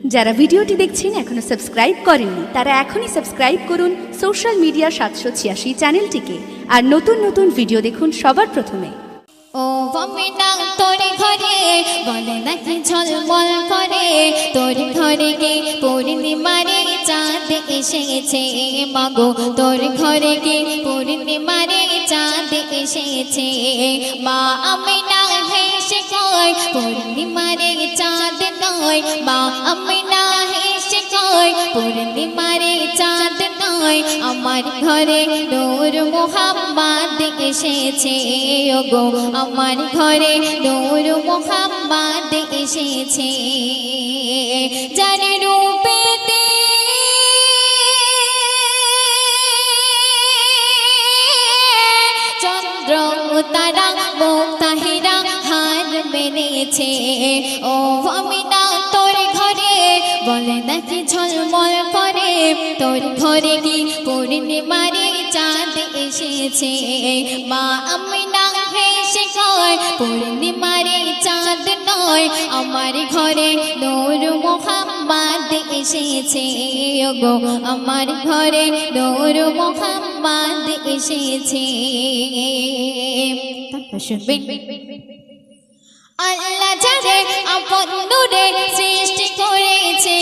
যারা ভিডিওটি দেখছেন এখনো সাবস্ক্রাইব করেননি তারা এখনই সাবস্ক্রাইব করুন সোশ্যাল মিডিয়া 786 চ্যানেলটিকে আর নতুন নতুন ভিডিও দেখুন সবার প্রথমে। ও বমিনা তোর ঘরে বলে নাকি ঝলমল করে, তোর ঘরে গে পূর্ণিমারে চাঁদ এসেছে মাগো, তোর ঘরে গে পূর্ণিমারে চাঁদ এসেছে। মা আমিনা হেসে কয় পূর্ণিমারে চাঁদ নয়, মা আমিনা হেসে কয় পূর্ণিমারে চাঁদ নয়, আমার ঘরে নূর মুহাম্মদ এসেছে ওগো, আমার ঘরে নূর মুহাম্মদ এসেছে। যার রূপেতে চন্দ্র তারা মুক্তাহিরা হার মেনেছে। ও আমিনা তোর ঘরে বলে নাকি ঝলমল করে, তোর ঘরে কি পূর্ণিমারে চাঁদ এসেছে। মা আমিনা হেসে কয় পূর্ণিমারে চাঁদ নয়, আমার ঘরে নূর মুহাম্মদ এসেছে ওগো, আমার ঘরে নূর মুহাম্মদ এসেছে। তারপর শুনবেন আল্লাহ যারে আপন নূরে সৃষ্টি করেছে,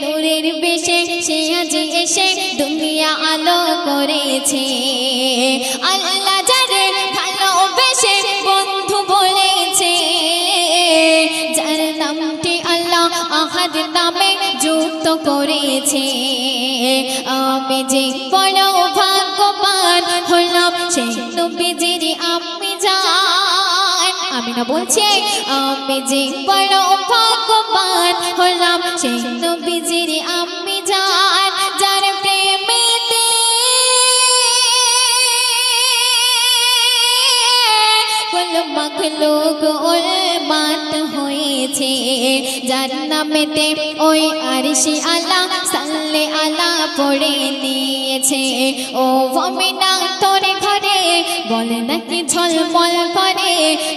নূরের বেশে সে আজ এসে দুনিয়া আলো করেছে। আল্লাহ যারে ভালোবেসে বন্ধু বলেছে, যার নামটি আল্লাহ আহাদ নামে যুক্ত করেছে। আমি যে বড় ভাগ্যবান হলাম সেই নবীজির আমি জান, আমি না বলছি আমি যে বড় ভাগ্যবান হলাম সেই নবীজির আমি জান, যার প্রেমেতে কুল মাখলুক উলমাত হয়েছে, যার নামেতে ওই আরশি আলা সাল্লে আলা পড়ে নিয়েছে। ও আমিনা তোর ঘরে বলে নাকি ঝলমল করে,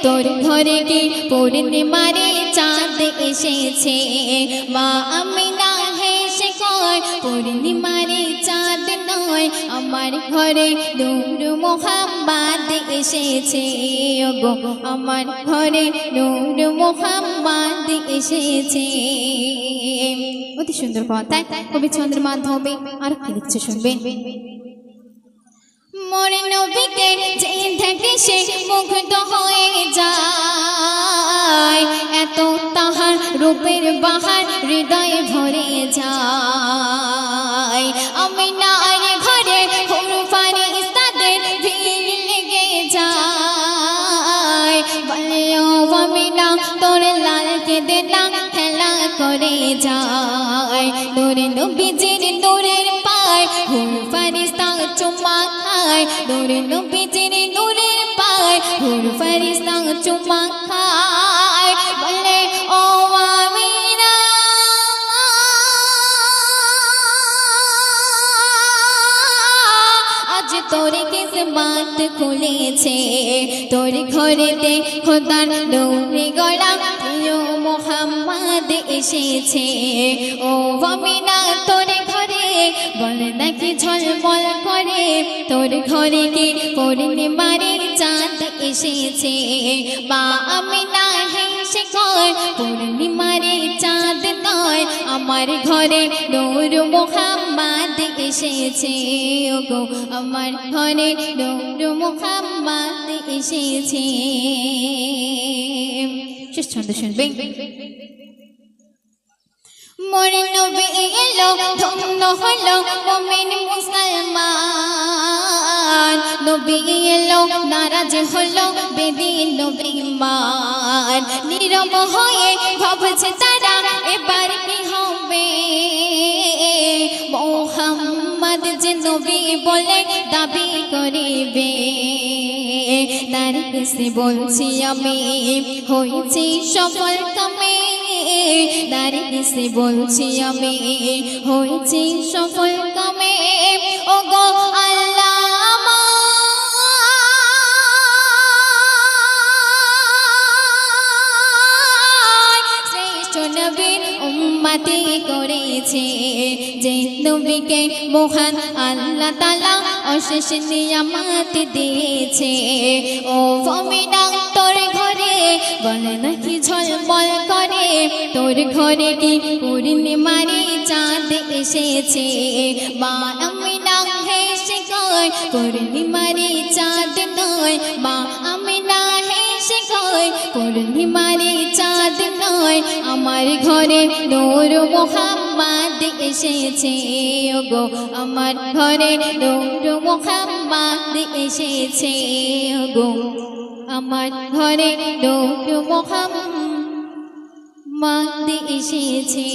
তোর ঘরে কি পূর্ণিমারে চাঁদ এসেছে। মা আমিনা হেসে কয় পূর্ণিমারে চাঁদ নয়, আমার ঘরে নূর মুহাম্মদ এসেছে ওগো, আমার ঘরে নূর মুহাম্মদ এসেছে। অতি সুন্দর কথায় কবি ছন্দের মাধ্যমে আর কি লিখছে শুনবেন। মোর নবীকে যে দেখে সে মুগ্ধ হয়ে যায়, এত তাহার রূপের বাহার হৃদয়ে ভরে যায়। আমিনার ঘরে হুর ফারিস্তাদের ভিড় লেগে যায়, বলে ও আমিনা তোর লালকে দেনা খেলা করে যায়। নূর নবীজির নূরের পায় হুর ফারিস্তা চুমা খায়, নূর নবীজির নূরের পায় হুর ফারিস্তা চুমা খায়, বলে ও আমিনা আজ তোর কিসমত খুলেছে, তোর ঘরেতে খোদার নূরে গড়া প্রিয় মুহাম্মদ এসেছে। ও আমিনা তোর ঘরে বলে নাকি ঝলমল করে, তোর ঘরে কি পূর্ণিমারে চাঁদ এসেছে। মা আমিনা হেসে কয় পূর্ণিমারে চাঁদ নয়, আমার ঘরে নূর মুহাম্মদ এসেছে ওগো, আমার ঘরে নূর মুহাম্মদ এসেছে। শেষ ছন্দ শুনবেন। মোর নবী এলো ধন্য হলো মুমিন মুসলমান, নবী এলো নারাজ হলো বেদিন বেঈমান, নীরব হয়ে ভাবছে তারা এবার কি হবে। মুহাম্মদ যে নবী বলে দাবি করিবে, তার কাছে বলছি আমি হয়েছি সফল কামে, তার কাছে বলছি আমি হয়েছি সফল কামে। ওগো আল্লাহ আমার উম্মতি করেছে যে নবীকে মহান আল্লাহ তাআলা অশেষ নিয়ামত দিয়েছে ও মুমিনা তোর ঘরে বলে নাকি ঝলমল করে তোর ঘরে কি পূর্ণিমারি চাঁদ এসেছে মা আমিনা হেসে কয় পূর্ণিমারি চাঁদ নয় মা আমিনা হেসে কয় পূর্ণিমারি চাঁদ নয় আমার ঘরে নূর মুহাম্মদ এসেছে ওগো আমার ঘরে নূর মুহাম্মদ এসেছে ওগো আমার ঘরে নূর মুহাম্মদ এসেছে।